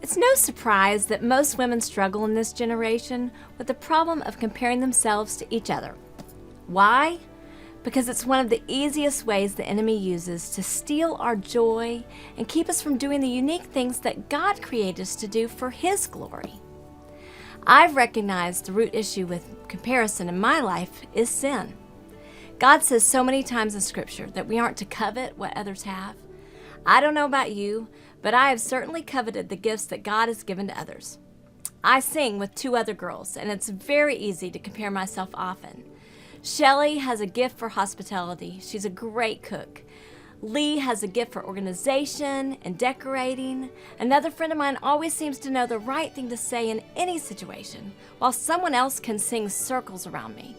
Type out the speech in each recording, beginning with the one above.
It's no surprise that most women struggle in this generation with the problem of comparing themselves to each other. Why? Because it's one of the easiest ways the enemy uses to steal our joy and keep us from doing the unique things that God created us to do for His glory. I've recognized the root issue with comparison in my life is sin. God says so many times in Scripture that we aren't to covet what others have. I don't know about you, but I have certainly coveted the gifts that God has given to others. I sing with 2 other girls, and it's very easy to compare myself often. Shelly has a gift for hospitality. She's a great cook. Lee has a gift for organization and decorating. Another friend of mine always seems to know the right thing to say in any situation, while someone else can sing circles around me.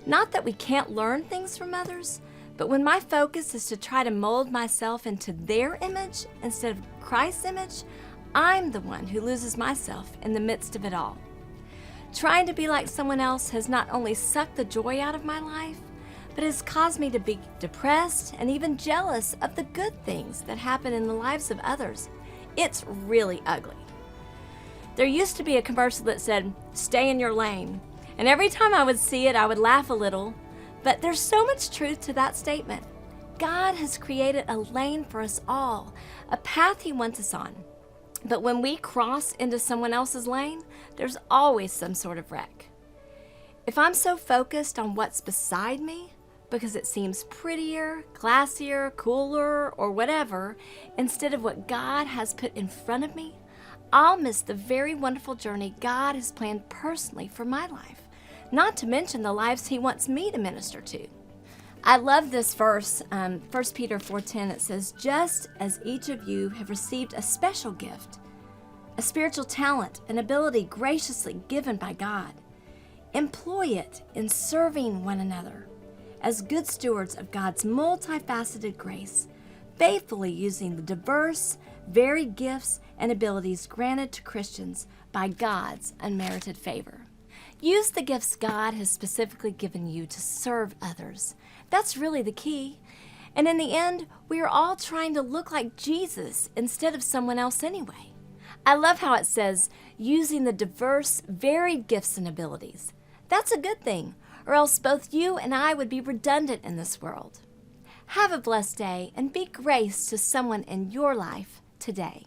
Not that we can't learn things from others, but when my focus is to try to mold myself into their image instead of Christ's image, I'm the one who loses myself in the midst of it all. Trying to be like someone else has not only sucked the joy out of my life, but has caused me to be depressed and even jealous of the good things that happen in the lives of others. It's really ugly. There used to be a commercial that said, "Stay in your lane." And every time I would see it, I would laugh a little. But there's so much truth to that statement. God has created a lane for us all, a path He wants us on. But when we cross into someone else's lane, there's always some sort of wreck. If I'm so focused on what's beside me, because it seems prettier, classier, cooler, or whatever, instead of what God has put in front of me, I'll miss the very wonderful journey God has planned personally for my life, not to mention the lives He wants me to minister to. I love this verse, 1 Peter 4:10. It says, "Just as each of you have received a special gift, a spiritual talent, an ability graciously given by God, employ it in serving one another as good stewards of God's multifaceted grace, faithfully using the diverse, varied gifts and abilities granted to Christians by God's unmerited favor." Use the gifts God has specifically given you to serve others. That's really the key. And in the end, we are all trying to look like Jesus instead of someone else anyway. I love how it says, using the diverse, varied gifts and abilities. That's a good thing, or else both you and I would be redundant in this world. Have a blessed day and be grace to someone in your life today.